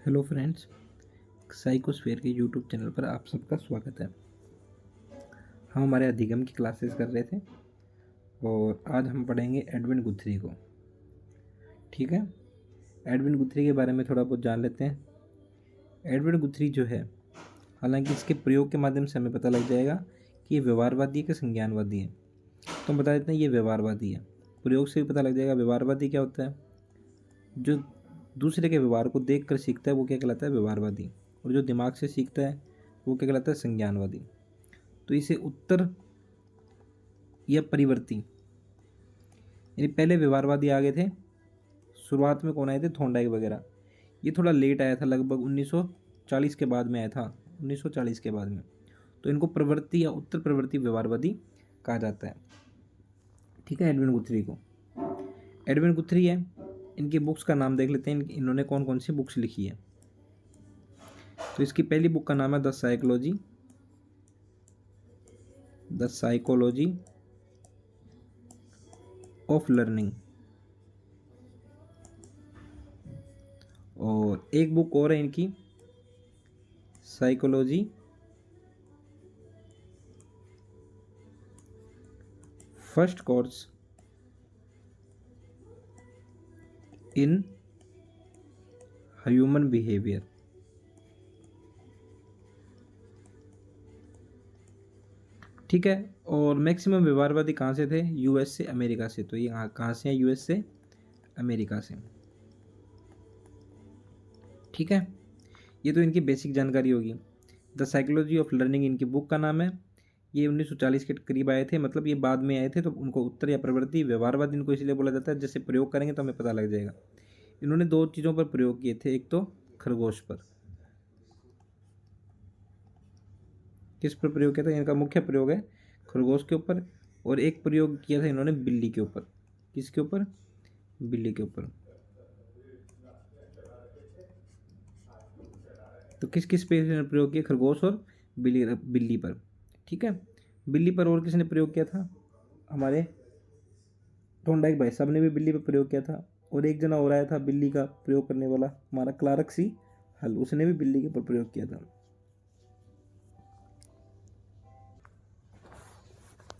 Hello friends, साइकोस्फीयर के YouTube channel पर आप सबका स्वागत है। हम हमारे अधिगम की क्लासेस कर रहे थे और आज हम पढ़ेंगे एडविन गुथ्री को। ठीक है, एडविन गुथ्री के बारे में थोड़ा बहुत जान लेते हैं। एडविन गुथ्री जो है, हालांकि इसके प्रयोग के माध्यम से हमें पता लग जाएगा कि ये व्यवहारवादी है कि संज्ञानवादी है। तो हम बता देते हैं ये व्यवहारवादी है। प्रयोग से भी पता लग जाएगा व्यवहारवादी क्या होता है। जो दूसरे के व्यवहार को देख कर सीखता है वो क्या कहलाता है, व्यवहारवादी। और जो दिमाग से सीखता है वो क्या कहलाता है, संज्ञानवादी। तो इसे उत्तर या परिवर्ती, यानी पहले व्यवहारवादी आ गए थे। शुरुआत में कौन आए थे, थॉर्नडाइक वगैरह। ये थोड़ा लेट आया था, लगभग 1940 के बाद में आया था, 1940 के बाद में। तो इनको प्रवृत्ति या उत्तर प्रवृत्ति व्यवहारवादी कहा जाता है। ठीक है, एडविन गुथ्री को। एडविन गुथ्री है, इनकी बुक्स का नाम देख लेते हैं, इन्होंने कौन कौन सी बुक्स लिखी है। तो इसकी पहली बुक का नाम है द साइकोलॉजी ऑफ लर्निंग। और एक बुक और है इनकी, psychology first course in human behaviour. ठीक है, और मैक्सिमम व्यवहारवादी कहाँ से थे, यूएस से, अमेरिका से। तो ये कहाँ से हैं, यूएस से, अमेरिका से। ठीक है, ये तो इनकी बेसिक जानकारी होगी। द साइकोलॉजी ऑफ लर्निंग इनकी बुक का नाम है। ये 1940 के करीब आए थे, मतलब ये बाद में आए थे। तो उनको उत्तर या प्रवृत्ति व्यवहारवाद इनको इसलिए बोला जाता है, जैसे प्रयोग करेंगे तो हमें पता लग जाएगा। इन्होंने दो चीज़ों पर प्रयोग किए थे, एक तो खरगोश पर। किस पर प्रयोग किया था, इनका मुख्य प्रयोग है खरगोश के ऊपर। और एक प्रयोग किया था इन्होंने बिल्ली के ऊपर। किसके ऊपर, बिल्ली के ऊपर। तो किस किस पे इन्होंने प्रयोग किया, खरगोश और बिल्ली पर। ठीक है, बिल्ली पर और किसने प्रयोग किया था, हमारे थॉर्नडाइक भाई साहब ने भी बिल्ली पर प्रयोग किया था। और एक जना और आया था बिल्ली का प्रयोग करने वाला, हमारा क्लार्क सी हल, उसने भी बिल्ली के ऊपर प्रयोग किया था।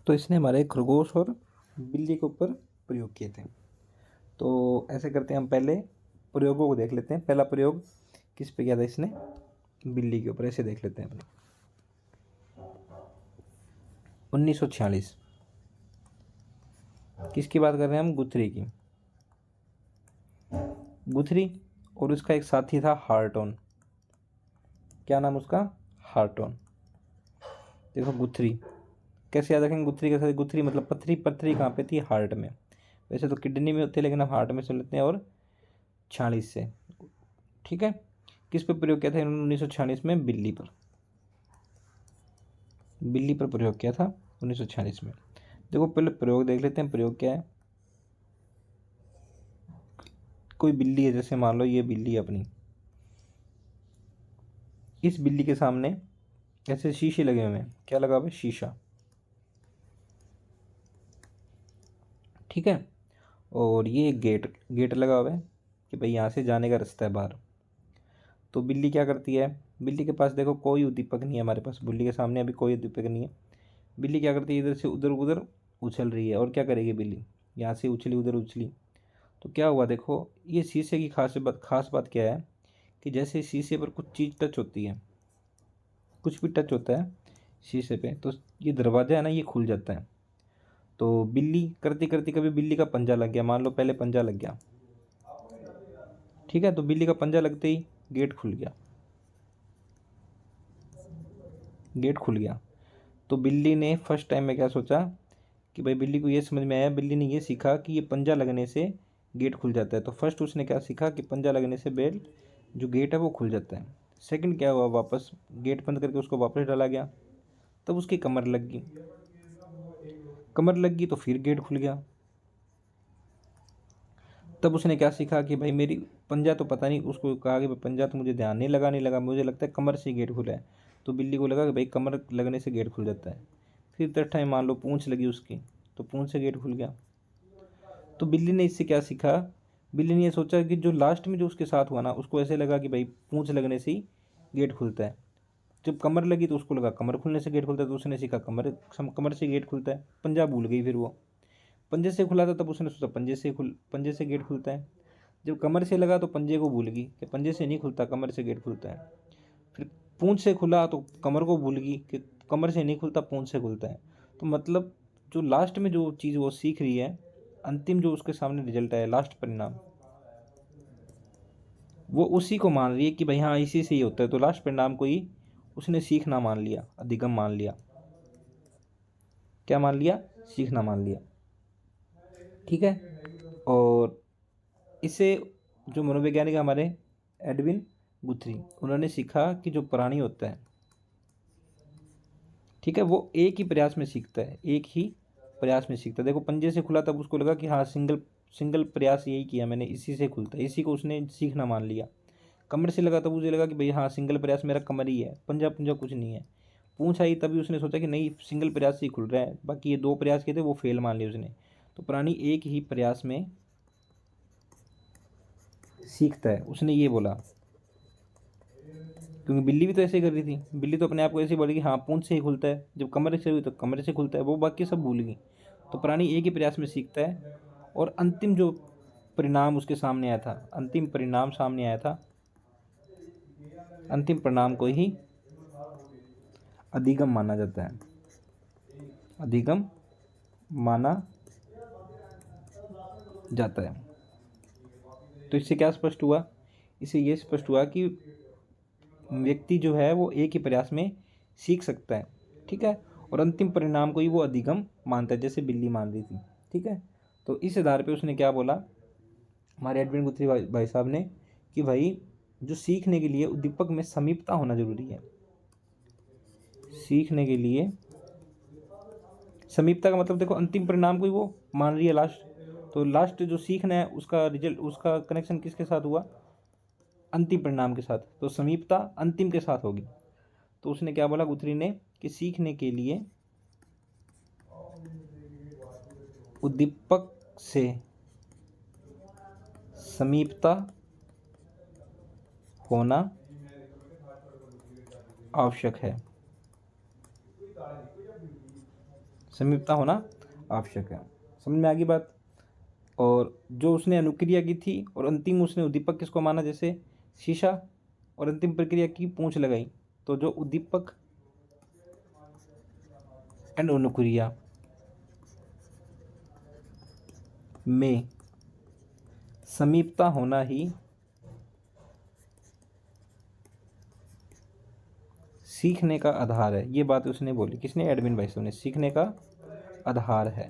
तो इसने हमारे खरगोश और बिल्ली के ऊपर प्रयोग किए थे। तो ऐसे करते हैं, हम पहले प्रयोगों को देख लेते हैं। पहला प्रयोग किस पे किया था इसने, बिल्ली के ऊपर। ऐसे देख लेते हैं अपने 1946। किसकी बात कर रहे हैं हम, गुथ्री की। गुथ्री और उसका एक साथी था हार्टोन। क्या नाम उसका, हार्टोन। देखो गुथ्री कैसे याद रखेंगे, गुथ्री के साथ, गुथ्री मतलब पथरी। पथरी कहाँ पे थी, हार्ट में। वैसे तो किडनी में होती है, लेकिन हम हार्ट में सुन लेते हैं। और 46 से। ठीक है, किस पे प्रयोग किया था इन्होंने 1946 में, बिल्ली पर। बिल्ली पर प्रयोग किया था 1946 में। देखो पहले प्रयोग देख लेते हैं, प्रयोग क्या है। कोई बिल्ली है, जैसे मान लो ये बिल्ली है अपनी। इस बिल्ली के सामने ऐसे शीशे लगे हुए हैं। क्या लगा हुआ है, शीशा। ठीक है, और ये एक गेट लगा हुआ है कि भाई यहाँ से जाने का रास्ता है बाहर। तो बिल्ली क्या करती है, बिल्ली के पास देखो कोई उद्दीपक नहीं है, हमारे पास बिल्ली के सामने अभी कोई उद्दीपक नहीं है। बिल्ली क्या करती है, इधर से उधर उधर उछल रही है। और क्या करेगी बिल्ली, यहाँ से उछली उधर उछली। तो क्या हुआ, देखो ये शीशे की खास बात क्या है कि जैसे शीशे पर कुछ चीज़ टच होती है, कुछ भी टच होता है शीशे पे, तो ये दरवाज़ा है ना, ये खुल जाता है। तो बिल्ली करती करती कभी बिल्ली का पंजा लग गया, मान लो पहले पंजा लग गया। ठीक है, तो बिल्ली का पंजा लगते ही गेट खुल गया। गेट खुल गया। तो बिल्ली ने फर्स्ट टाइम में क्या सोचा कि भाई, बिल्ली को ये समझ में आया, बिल्ली ने ये सीखा कि ये पंजा लगने से गेट खुल जाता है। तो फर्स्ट उसने क्या सीखा कि पंजा लगने से बेल जो गेट है वो खुल जाता है। सेकंड क्या हुआ, वापस गेट बंद करके उसको वापस डाला गया। तब उसकी कमर लग गई। कमर लग गई तो फिर गेट खुल गया। तब उसने क्या सीखा कि भाई मेरी पंजा तो पता नहीं, उसको कहा कि भाई पंजा तो मुझे ध्यान नहीं लगा, मुझे लगता है कमर से गेट खुला है। तो बिल्ली को लगा कि भाई कमर लगने से गेट खुल जाता है। फिर थर्ड टाइम मान लो पूँछ लगी उसकी, तो पूँछ से गेट खुल गया। तो बिल्ली ने इससे क्या सीखा, बिल्ली ने ये सोचा कि जो लास्ट में जो उसके साथ हुआ ना, उसको ऐसे लगा कि भाई पूंछ लगने से ही गेट खुलता है। जब कमर लगी तो उसको लगा कमर खुलने से गेट खुलता है, तो उसने सीखा कमर कमर से गेट खुलता है। पंजा भूल गई फिर वो। पंजे से खुला था तब उसने सोचा पंजे से गेट खुलता है। जब कमर से लगा तो पंजे को भूल गई कि पंजे से नहीं खुलता, कमर से गेट खुलता है। फिर पूंछ से खुला तो कमर को भूल गई कि कमर से नहीं खुलता, पूंछ से खुलता है। तो मतलब जो लास्ट में जो चीज़ वो सीख रही है, अंतिम जो उसके सामने रिजल्ट आया, लास्ट परिणाम, वो उसी को मान रही है कि भाई हाँ इसी से ही होता है। तो लास्ट परिणाम को ही उसने सीखना मान लिया, अधिगम मान लिया। क्या मान लिया? सीखना मान लिया। ठीक है। और इसे जो मनोवैज्ञानिक हमारे एडविन गुथरी, उन्होंने सीखा कि जो प्राणी होता है, ठीक है, वो एक ही प्रयास में सीखता है, एक ही प्रयास में सीखता है। देखो पंजे से खुला तब उसको लगा कि हाँ सिंगल सिंगल प्रयास यही किया मैंने, इसी से खुलता है, इसी को उसने सीखना मान लिया। कमर से लगा तब उसे लगा कि भाई हाँ सिंगल प्रयास मेरा कमर ही है, पंजा पंजा कुछ नहीं है। पूंछ आई तभी उसने सोचा कि नहीं सिंगल प्रयास से ही खुल रहा है, बाकी ये दो प्रयास किए थे वो फेल मान लिए उसने। तो प्राणी एक ही प्रयास में सीखता है, उसने ये बोला। क्योंकि बिल्ली भी तो ऐसे ही कर रही थी, बिल्ली तो अपने आप को ऐसे ही बोली कि हाँ पूंछ से ही खुलता है, जब कमरे से हुई तो कमरे से खुलता है, वो बाकी सब भूल गई। तो प्राणी एक ही प्रयास में सीखता है, और अंतिम जो परिणाम उसके सामने आया था, अंतिम परिणाम सामने आया था, अंतिम परिणाम को ही अधिगम माना जाता है, अधिगम माना जाता है। तो इससे क्या स्पष्ट हुआ? इससे ये स्पष्ट हुआ कि व्यक्ति जो है वो एक ही प्रयास में सीख सकता है, ठीक है, और अंतिम परिणाम को ही वो अधिगम मानता है, जैसे बिल्ली मान रही थी। ठीक है। तो इस आधार पे उसने क्या बोला, हमारे एडविन गुथरी भाई साहब ने, कि भाई जो सीखने के लिए उद्दीपक में समीपता होना जरूरी है। सीखने के लिए समीपता का मतलब देखो, अंतिम परिणाम को ही वो मान रही है लास्ट, तो लास्ट जो सीखना है उसका रिजल्ट, उसका कनेक्शन किसके साथ हुआ? अंतिम परिणाम के साथ। तो समीपता अंतिम के साथ होगी। तो उसने क्या बोला गुथरी ने, कि सीखने के लिए उद्दीपक से समीपता होना आवश्यक है, समीपता होना आवश्यक है। समझ में आ गई बात? और जो उसने अनुक्रिया की थी और अंतिम उसने उद्दीपक किसको माना, जैसे शीशा, और अंतिम प्रक्रिया की पूंछ लगाई, तो जो उद्दीपक एंड अनुक्रिया में समीपता होना ही सीखने का आधार है। ये बात उसने बोली, किसने? एडविन भाई साहब ने। सीखने का आधार है।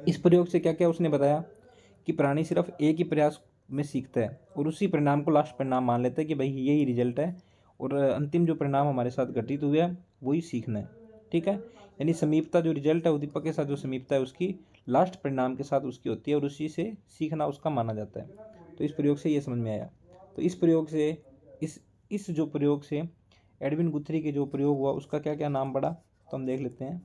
इस प्रयोग से क्या क्या उसने बताया, कि प्राणी सिर्फ एक ही प्रयास में सीखता है और उसी परिणाम को लास्ट परिणाम मान लेता है कि भाई यही रिजल्ट है, और अंतिम जो परिणाम हमारे साथ घटित हुआ है वही सीखना है। ठीक है। यानी समीपता जो रिजल्ट है, उद्दीपक के साथ जो समीपता है उसकी लास्ट परिणाम के साथ उसकी होती है, और उसी से सीखना उसका माना जाता है। तो इस प्रयोग से ये समझ में आया। तो इस प्रयोग से, इस जो प्रयोग से एडविन गुथरी के जो प्रयोग हुआ उसका क्या क्या नाम पड़ा, तो हम देख लेते हैं।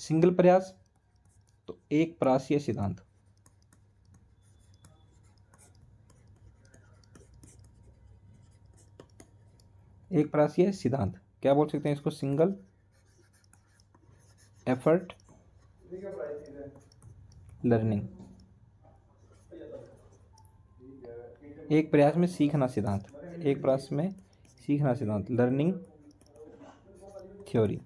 सिंगल प्रयास, तो एक प्रासीय सिद्धांत। एक प्रासीय सिद्धांत क्या बोल सकते हैं इसको? सिंगल एफर्ट लर्निंग, एक प्रयास में सीखना सिद्धांत, एक प्रयास में सीखना सिद्धांत, लर्निंग थ्योरी।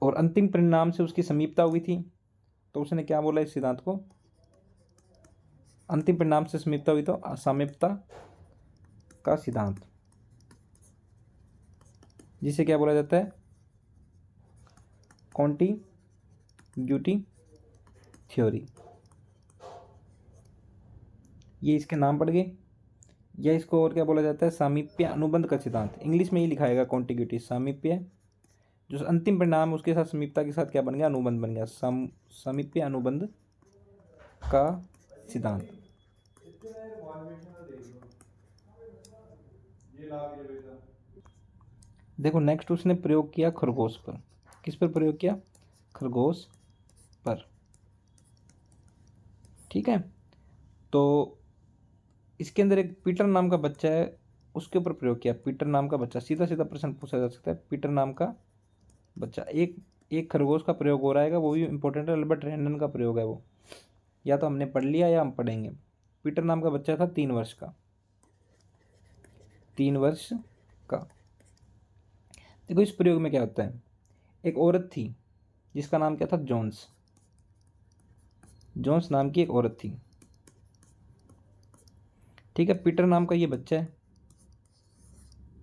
और अंतिम परिणाम से उसकी समीपता हुई थी, तो उसने क्या बोला इस सिद्धांत को? अंतिम परिणाम से समीपता हुई तो असामीपता का सिद्धांत, जिसे क्या बोला जाता है? Contiguity theory. ये इसके नाम पड़ गए। या इसको और क्या बोला जाता है? सामीप्य अनुबंध का सिद्धांत। इंग्लिश में ही लिखा है कॉन्टिग्यूटी, सामीप्य, जो अंतिम परिणाम उसके साथ समीपता के साथ क्या बन गया? अनुबंध बन गया। सामीप्य अनुबंध का सिद्धांत। देखो नेक्स्ट उसने प्रयोग किया खरगोश पर। किस पर प्रयोग किया? खरगोश पर। ठीक है, तो इसके अंदर एक पीटर नाम का बच्चा है, उसके ऊपर प्रयोग किया। पीटर नाम का बच्चा, सीधा सीधा प्रश्न पूछा जा सकता है, पीटर नाम का बच्चा। एक खरगोश का प्रयोग हो रहा है, वो भी इंपॉर्टेंट है, अल्बर्ट रैंडन का प्रयोग है वो, या तो हमने पढ़ लिया या हम पढ़ेंगे। पीटर नाम का बच्चा था 3 वर्ष का, 3 वर्ष का। देखो इस प्रयोग में क्या होता है, एक औरत थी जिसका नाम क्या था? जोन्स। जोन्स नाम की एक औरत थी। ठीक है, पीटर नाम का ये बच्चा है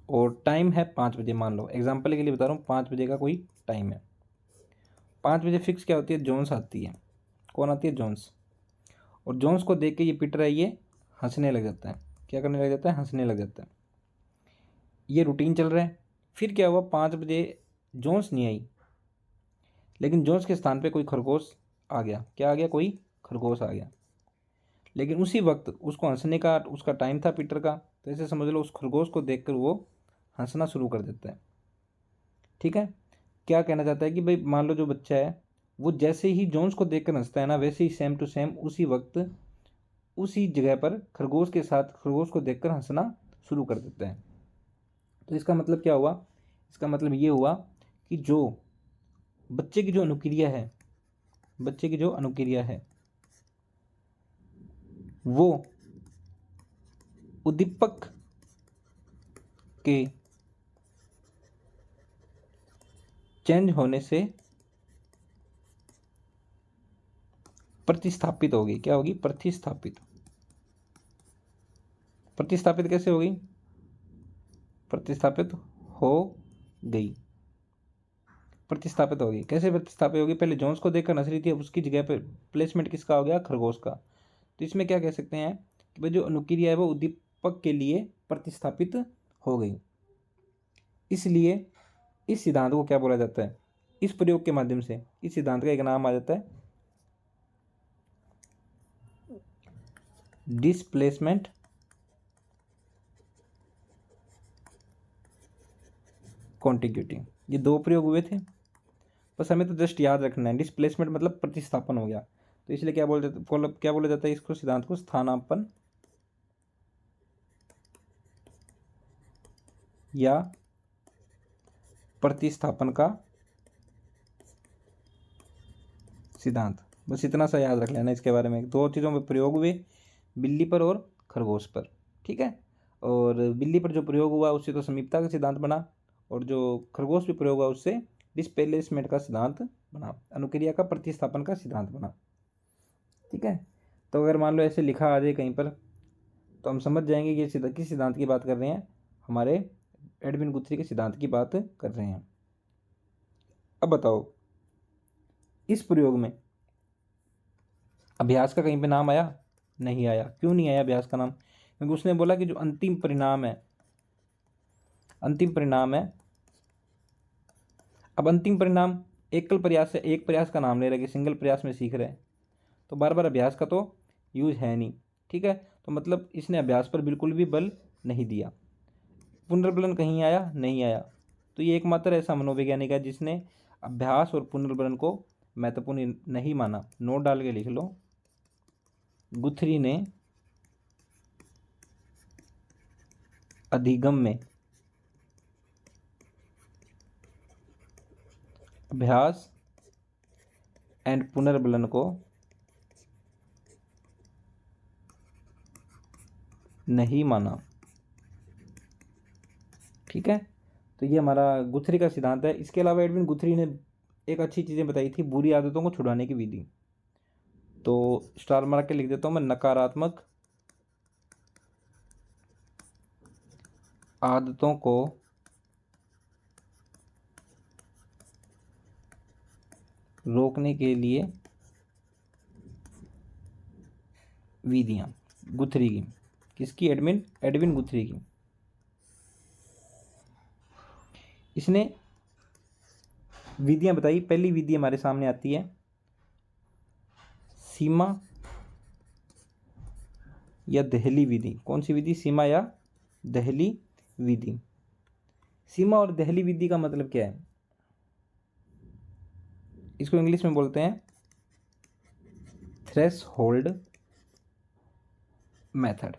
और टाइम है 5 बजे। मान लो एग्जाम्पल के लिए बता रहा हूँ, 5 बजे का कोई टाइम है। 5 बजे फिक्स क्या होती है? जोन्स आती है। कौन आती है? जोन्स। और जोन्स को देख के ये पीटर है, ये हंसने लग जाता है। क्या करने लग जाता है? हंसने लग जाता है। ये रूटीन चल रहा है। फिर क्या हुआ? 5 बजे जोन्स नहीं आई, लेकिन जोन्स के स्थान पे कोई खरगोश आ गया। क्या आ गया? कोई खरगोश आ गया। लेकिन उसी वक्त उसको हंसने का उसका टाइम था पीटर का, तो ऐसे समझ लो उस खरगोश को देखकर वो हंसना शुरू कर देता है। ठीक है, क्या कहना चाहता है कि भाई मान लो जो बच्चा है वो जैसे ही जोन्स को देखकर हंसता है ना, वैसे ही सेम टू सेम उसी वक्त उसी जगह पर खरगोश के साथ खरगोश को देखकर हंसना शुरू कर देता है। तो इसका मतलब क्या हुआ? इसका मतलब ये हुआ कि जो बच्चे की जो अनुक्रिया है, बच्चे की जो अनुक्रिया है वो उद्दीपक के चेंज होने से प्रतिस्थापित होगी। क्या होगी? प्रतिस्थापित। प्रतिस्थापित कैसे होगी? प्रतिस्थापित हो गई। प्रतिस्थापित होगी कैसे? प्रतिस्थापित होगी, पहले जोन्स को देखकर हंस रही थी, अब उसकी जगह पर प्लेसमेंट किसका हो गया? खरगोश का। तो इसमें क्या कह सकते हैं कि भाई जो अनुक्रिया है वो उद्दीपक के लिए प्रतिस्थापित हो गई। इसलिए इस सिद्धांत को क्या बोला जाता है? इस प्रयोग के माध्यम से इस सिद्धांत का एक नाम आ जाता है डिस्प्लेसमेंट कॉन्टिग्यूटी। ये 2 प्रयोग हुए थे, बस हमें तो जस्ट याद रखना है। डिस्प्लेसमेंट मतलब प्रतिस्थापन हो गया, तो इसलिए क्या बोला जाता है इसको? सिद्धांत को स्थानापन्न या प्रतिस्थापन का सिद्धांत। बस इतना सा याद रख लेना इसके बारे में। 2 चीज़ों में प्रयोग हुए, बिल्ली पर और खरगोश पर। ठीक है, और बिल्ली पर जो प्रयोग हुआ उससे तो समीपता का सिद्धांत बना, और जो खरगोश पे प्रयोग हुआ उससे डिस्प्लेसमेंट का सिद्धांत बना, अनुक्रिया का प्रतिस्थापन का सिद्धांत बना। ठीक है, तो अगर मान लो ऐसे लिखा आ जाए कहीं पर, तो हम समझ जाएंगे कि ये किस सिद्धांत की बात कर रहे हैं? हमारे एडविन गुथ्री के सिद्धांत की बात कर रहे हैं। अब बताओ इस प्रयोग में अभ्यास का कहीं पे नाम आया? नहीं आया। क्यों नहीं आया अभ्यास का नाम? क्योंकि उसने बोला कि जो अंतिम परिणाम है, अंतिम परिणाम है। अब अंतिम परिणाम एकल प्रयास से, एक प्रयास का नाम ले रहे हैं कि सिंगल प्रयास में सीख रहे हैं, तो बार बार अभ्यास का तो यूज है नहीं। ठीक है, तो मतलब इसने अभ्यास पर बिल्कुल भी बल नहीं दिया। पुनर्बलन कहीं आया? नहीं आया। तो ये एकमात्र ऐसा मनोवैज्ञानिक है जिसने अभ्यास और पुनर्बलन को महत्वपूर्ण नहीं माना। नोट डाल के लिख लो, गुथरी ने अधिगम में अभ्यास एंड पुनर्बलन को नहीं माना। ठीक है, तो ये हमारा गुथरी का सिद्धांत है। इसके अलावा एडविन गुथरी ने एक अच्छी चीज़ें बताई थी, बुरी आदतों को छुड़ाने की विधि। तो स्टार मार्क के लिख देता हूँ मैं, नकारात्मक आदतों को रोकने के लिए विधियां। गुथरी की, किसकी? एडविन गुथरी की। इसने विधियां बताई। पहली विधि हमारे सामने आती है सीमा या दहली विधि? कौन सी विधि, सीमा या दहली विधि? सीमा और दहली विधि का मतलब क्या है? इसको इंग्लिश में बोलते हैं थ्रेशहोल्ड मेथड।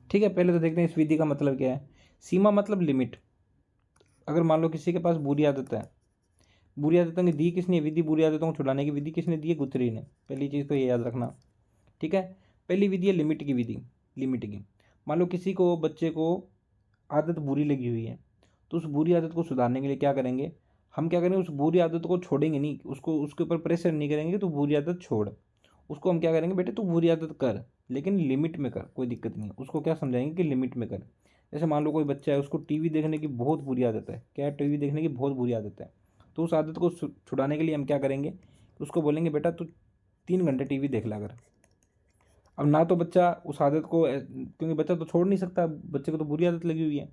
ठीक है, पहले तो देखते हैं इस विधि का मतलब क्या है। सीमा मतलब लिमिट। अगर मान लो किसी के पास बुरी आदत है, बुरी आदतों की दी किसने, विधि बुरी आदतों को छुड़ाने की विधि किसने दी है, गुथरी ने। पहली चीज़ तो ये याद रखना। ठीक है, पहली विधि है लिमिट की विधि। लिमिट की, मान लो किसी को, बच्चे को आदत बुरी लगी हुई है, तो उस बुरी आदत को सुधारने के लिए क्या करेंगे, हम क्या करेंगे, उस बुरी आदत को छोड़ेंगे नहीं, उसको उसके ऊपर प्रेशर नहीं करेंगे तो बुरी आदत छोड़। उसको हम क्या करेंगे, बेटे तू बुरी आदत कर लेकिन लिमिट में कर, कोई दिक्कत नहीं है। उसको क्या समझाएंगे कि लिमिट में कर। जैसे मान लो कोई बच्चा है, उसको टीवी देखने की बहुत बुरी आदत है, क्या है, टीवी देखने की बहुत बुरी आदत है। तो उस आदत को छुड़ाने के लिए हम क्या करेंगे, उसको बोलेंगे बेटा तू 3 घंटे टीवी देख ला कर। अब ना तो बच्चा उस आदत को, क्योंकि बच्चा तो छोड़ नहीं सकता, बच्चे को तो बुरी आदत लगी हुई है,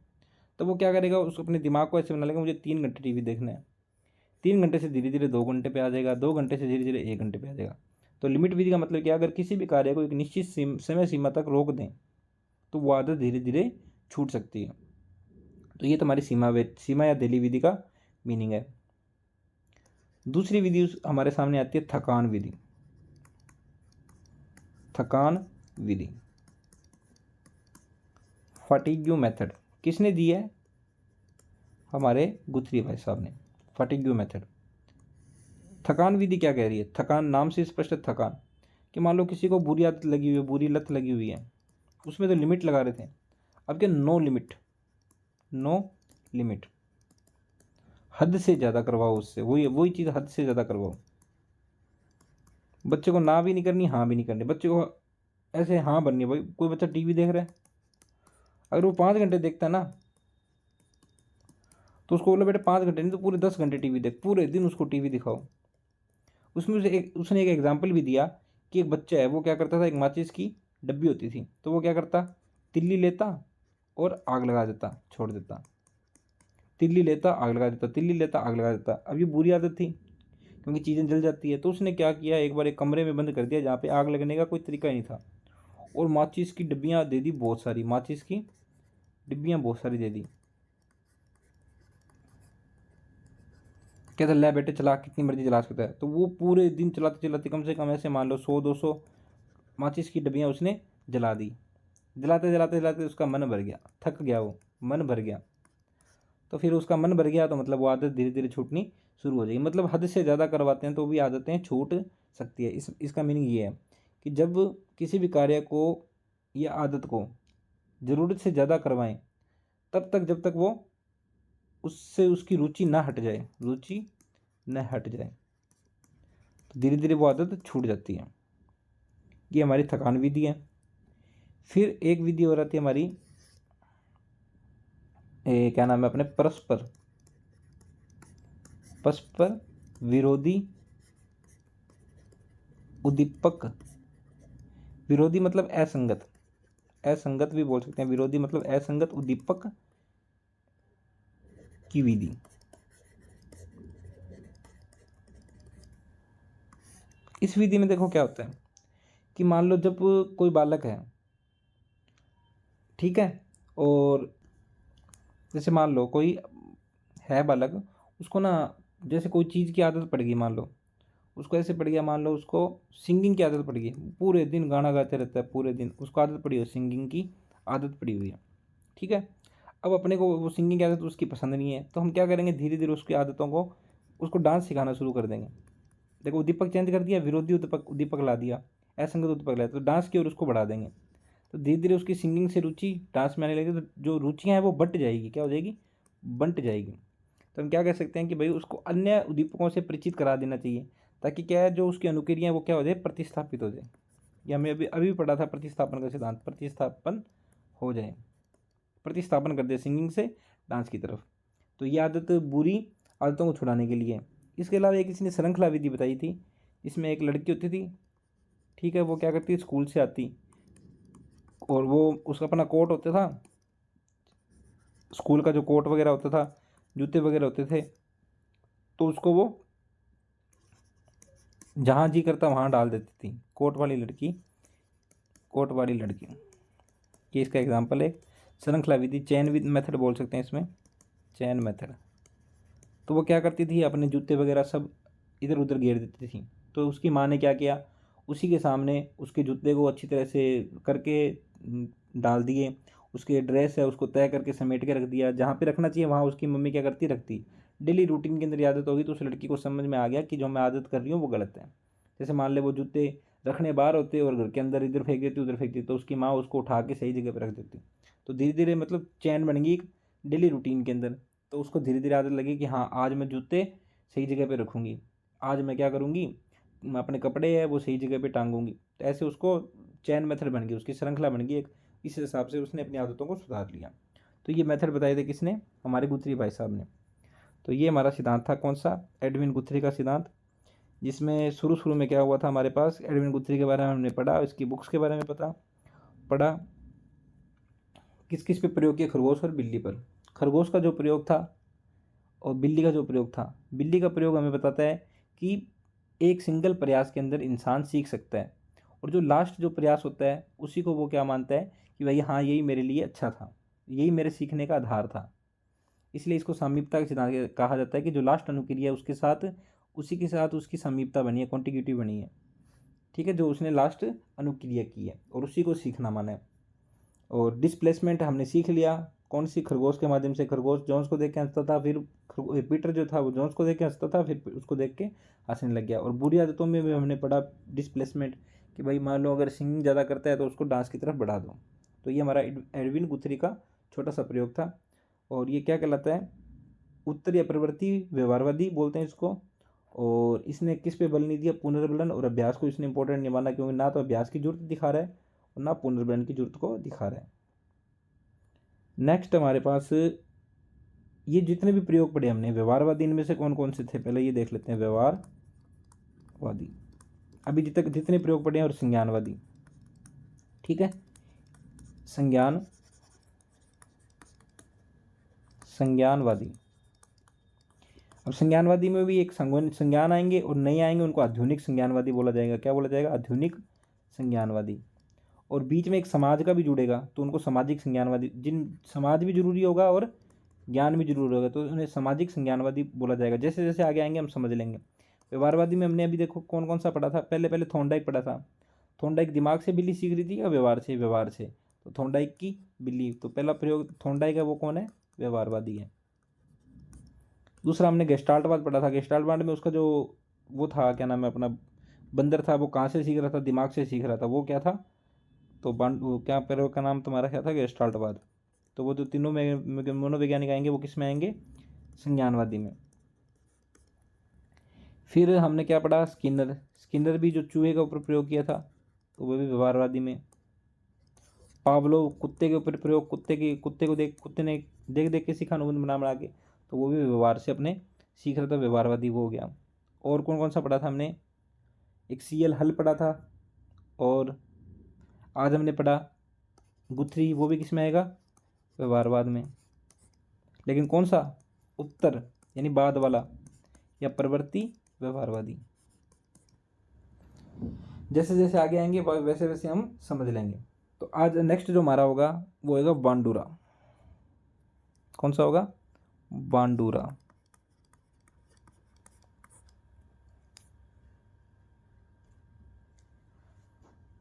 तो वो क्या करेगा, उस अपने दिमाग को ऐसे बना लेगा मुझे 3 घंटे टीवी देखना है। 3 घंटे से धीरे धीरे 2 घंटे पे आ जाएगा, 2 घंटे से धीरे धीरे 1 घंटे पे आ जाएगा। तो लिमिट विधि का मतलब क्या, अगर किसी भी कार्य को एक निश्चित समय सीमा तक रोक दें तो वो आदत धीरे धीरे छूट सकती है। तो ये तुम्हारी सीमा या दहली विधि का मीनिंग है। दूसरी विधि हमारे सामने आती है थकान विधि। थकान विधि, फटीग्यू मेथड, किसने दी है, हमारे गुथरी भाई साहब ने। फटीग्यू मेथड। थकान विधि क्या कह रही है, थकान नाम से स्पष्ट है थकान, कि मान लो किसी को बुरी आदत लगी हुई है, बुरी लत लगी हुई है, उसमें तो लिमिट लगा रहे थे, अब क्या, नो लिमिट, नो लिमिट, हद से ज़्यादा करवाओ उससे, वही चीज़ हद से ज़्यादा करवाओ। बच्चे को ना भी नहीं करनी, हाँ भी नहीं करनी, बच्चे को ऐसे हाँ बननी है। भाई कोई बच्चा टीवी देख रहा है, अगर वो 5 घंटे देखता है ना, तो उसको बोलो बेटा 5 घंटे नहीं तो पूरे 10 घंटे टीवी देख, पूरे दिन उसको टीवी दिखाओ। उसमें उसने एक एग्जाम्पल भी दिया कि एक बच्चा है, वो क्या करता था, एक माचिस की डब्बी होती थी, तो वो क्या करता, तिल्ली लेता और आग लगा देता, छोड़ देता, तिल्ली लेता आग लगा देता, तिल्ली लेता आग लगा देता। अब ये बुरी आदत थी क्योंकि चीज़ें जल जाती है, तो उसने क्या किया, एक बार एक कमरे में बंद कर दिया जहाँ पे आग लगने का कोई तरीका ही नहीं था, और माचिस की डिब्बियाँ दे दी बहुत सारी, माचिस की डिब्बियाँ बहुत सारी दे दी। कहता ले बेटे चला, कितनी मर्जी चला सकता है। तो वो पूरे दिन चलाते चलाते कम से कम ऐसे मान लो 100-200 माचिस की डब्बियाँ उसने जला दी। जलाते जलाते जलाते उसका मन भर गया, थक गया, वो मन भर गया। तो फिर उसका मन भर गया तो मतलब वो आदत धीरे धीरे छूटनी शुरू हो जाएगी। मतलब हद से ज़्यादा करवाते हैं तो भी आदतें छूट सकती है। इसका मीनिंग ये है कि जब किसी भी कार्य को या आदत को ज़रूरत से ज़्यादा करवाएं, तब तक जब तक वो उससे उसकी रुचि ना हट जाए, रुचि न हट जाए, तो धीरे धीरे वो आदत छूट जाती है। ये हमारी थकान विधि है। फिर एक विधि और आती है हमारी, क्या नाम है अपने, परस्पर परस्पर विरोधी उद्दीपक। विरोधी मतलब असंगत, असंगत भी बोल सकते हैं, विरोधी मतलब असंगत उद्दीपक की विधि। इस विधि में देखो क्या होता है कि मान लो जब कोई बालक है, ठीक है, और जैसे मान लो कोई है बालक, उसको ना जैसे कोई चीज़ की आदत पड़ गई, मान लो उसको ऐसे पड़ गया, मान लो उसको सिंगिंग की आदत पड़ गई, पूरे दिन गाना गाते रहता है, पूरे दिन उसको आदत पड़ी हो, सिंगिंग की आदत पड़ी हुई है, ठीक है। अब अपने को वो सिंगिंग की आदत उसकी पसंद नहीं है, तो हम क्या करेंगे, धीरे धीरे उसकी आदतों को, उसको डांस सिखाना शुरू कर देंगे। देखो उद्दीपक चेंज कर दिया, विरोधी उद्दीपक उद्दीपक ला दिया, असंगत उद्दीपक ला दिया, तो डांस की ओर उसको बढ़ा देंगे। तो धीरे धीरे उसकी सिंगिंग से रुचि डांस में आने लगेगी, तो जो रुचियाँ हैं वो बंट जाएगी, क्या हो जाएगी, बंट जाएगी। तो हम क्या कह सकते हैं कि भाई उसको अन्य उद्दीपकों से परिचित करा देना चाहिए, ताकि क्या है, जो उसकी अनुक्रियाएं वो क्या हो जाए, प्रतिस्थापित हो जाए। ये हमें अभी अभी पढ़ा था प्रतिस्थापन का सिद्धांत, प्रतिस्थापन हो जाए, प्रतिस्थापन कर दे सिंगिंग से डांस की तरफ। तो ये आदत बुरी आदतों को छुड़ाने के लिए। इसके अलावा एक किसी ने श्रृंखला विधि बताई थी, इसमें एक लड़की होती थी, ठीक है, वो क्या करती, स्कूल से आती और वो उसका अपना कोट होता था, स्कूल का जो कोट वगैरह होता था, जूते वगैरह होते थे, तो उसको वो जहाँ जी करता वहाँ डाल देती थी। कोट वाली लड़की, कोट वाली लड़की, ये इसका एग्जाम्पल है। श्रृंखला विधि, चैन विधि मेथड बोल सकते हैं इसमें, चैन मेथड। तो वो क्या करती थी, अपने जूते वगैरह सब इधर उधर घेर देती थी। तो उसकी माँ ने क्या किया, उसी के सामने उसके जूते को अच्छी तरह से करके डाल दिए, उसके ड्रेस है उसको तय करके समेट के रख दिया। जहाँ पे रखना चाहिए वहाँ उसकी मम्मी क्या करती, रखती। डेली रूटीन के अंदर ये आदत होगी तो उस लड़की को समझ में आ गया कि जो मैं आदत कर रही हूँ वो गलत है। जैसे मान ले वो जूते रखने बाहर होते और घर के अंदर इधर फेंक देती उधर फेंक देती, तो उसकी माँ उसको उठा के सही जगह पर रख देती। तो धीरे धीरे मतलब चैन बन गई डेली रूटीन के अंदर। तो उसको धीरे धीरे आदत लगी कि हाँ आज मैं जूते सही जगह पे रखूँगी, आज मैं क्या करूँगी, मैं अपने कपड़े है वो सही जगह पे टांगूंगी। तो ऐसे उसको चैन मेथड बन गई, उसकी श्रृंखला बन गई एक। इस हिसाब से उसने अपनी आदतों को सुधार लिया। तो ये मेथड बताए थे किसने, हमारे गुथरी भाई साहब ने। तो ये हमारा सिद्धांत था, कौन सा, एडविन गुथरी का सिद्धांत। जिसमें शुरू शुरू में क्या हुआ था, हमारे पास एडविन गुथरी के बारे में हमने पढ़ा, इसकी बुक्स के बारे में पढ़ा, किस किस पे प्रयोग किया, खरगोश और बिल्ली पर। खरगोश का जो प्रयोग था और बिल्ली का जो प्रयोग था, बिल्ली का प्रयोग हमें बताता है कि एक सिंगल प्रयास के अंदर इंसान सीख सकता है, और जो लास्ट जो प्रयास होता है उसी को वो क्या मानता है कि भाई हाँ यही मेरे लिए अच्छा था, यही मेरे सीखने का आधार था। इसलिए इसको सामीप्यता का सिद्धांत कहा जाता है कि जो लास्ट अनुक्रिया है उसके साथ, उसी के साथ उसकी सामीप्यता बनी है, कॉन्टिग्यूटी बनी है। ठीक है, जो उसने लास्ट अनुक्रिया की है और उसी को सीखना माना है। और डिस्प्लेसमेंट हमने सीख लिया, कौन सी, खरगोश के माध्यम से। खरगोश जॉन्स को देख के हंसता था, फिर पीटर जो था वो जॉन्स को देख के हंसता था, फिर उसको देख के हंसने लग गया। और बुरी आदतों में भी हमने पढ़ा डिस्प्लेसमेंट, कि भाई मान लो अगर सिंगिंग ज़्यादा करता है तो उसको डांस की तरफ बढ़ा दो। तो ये हमारा एडविन गुथरी का छोटा सा प्रयोग था। और ये क्या कहलाता है, उत्तरीय प्रवृत्ति व्यवहारवादी बोलते हैं इसको। और इसने किस पे बल नहीं दिया, पुनर्बलन और अभ्यास को इसने इंपॉर्टेंट नहीं माना, क्योंकि ना तो अभ्यास की जरूरत दिखा रहा है और ना पुनर्बलन की जरूरत को दिखा रहा है। नेक्स्ट हमारे पास ये जितने भी प्रयोग पढ़े हमने व्यवहारवादी, इनमें से कौन कौन से थे पहले ये देख लेते हैं। व्यवहारवादी, अभी जितने प्रयोग पढ़े हैं, और संज्ञानवादी। ठीक है, संज्ञानवादी। अब संज्ञानवादी में भी एक संज्ञान आएंगे और नहीं आएंगे, उनको आधुनिक संज्ञानवादी बोला जाएगा। क्या बोला जाएगा, आधुनिक संज्ञानवादी। और बीच में एक समाज का भी जुड़ेगा तो उनको सामाजिक संज्ञानवादी, जिन समाज भी जरूरी होगा और ज्ञान भी जरूरी होगा तो उन्हें सामाजिक संज्ञानवादी बोला जाएगा। जैसे जैसे आगे आएंगे हम समझ लेंगे। व्यवहारवादी में हमने अभी देखो कौन कौन सा पढ़ा था, पहले थॉर्नडाइक पढ़ा था। थॉर्नडाइक दिमाग से बिल्ली सीख रही थी या व्यवहार से, व्यवहार से। तो थॉर्नडाइक की बिल्ली, तो पहला प्रयोग थॉर्नडाइक है वो कौन है, व्यवहारवादी है। दूसरा हमने गेस्टाल्टवाद पढ़ा था। गेस्टाल्टवाद में उसका जो वो था, क्या नाम है अपना, बंदर था, वो कहाँ से सीख रहा था, दिमाग से सीख रहा था, वो क्या था, तो वो क्या प्रयोग का नाम तुम्हारा क्या था, गेस्टाल्टवाद। तो वो जो तीनों में मनोवैज्ञानिक आएंगे वो किस में आएंगे, संज्ञानवादी में। फिर हमने क्या पढ़ा, स्किनर भी जो चूहे के ऊपर प्रयोग किया था, तो वो भी व्यवहारवादी में। पावलोव, कुत्ते के ऊपर प्रयोग, कुत्ते ने देख देख के सीखा, अनुबंध बना के, तो वो भी व्यवहार से अपने सीख रहा था, व्यवहारवादी वो हो गया। और कौन कौन सा पढ़ा था हमने, एक CL हल पढ़ा था, और आज हमने पढ़ा गुथरी, वो भी किस में आएगा, व्यवहारवाद में। लेकिन कौन सा, उत्तर यानी बाद वाला, या प्रवृत्ति व्यवहारवादी। जैसे जैसे आगे आएंगे वैसे वैसे हम समझ लेंगे। तो आज नेक्स्ट जो हमारा होगा वो होगा बांडुरा। कौन सा होगा, बांडुरा।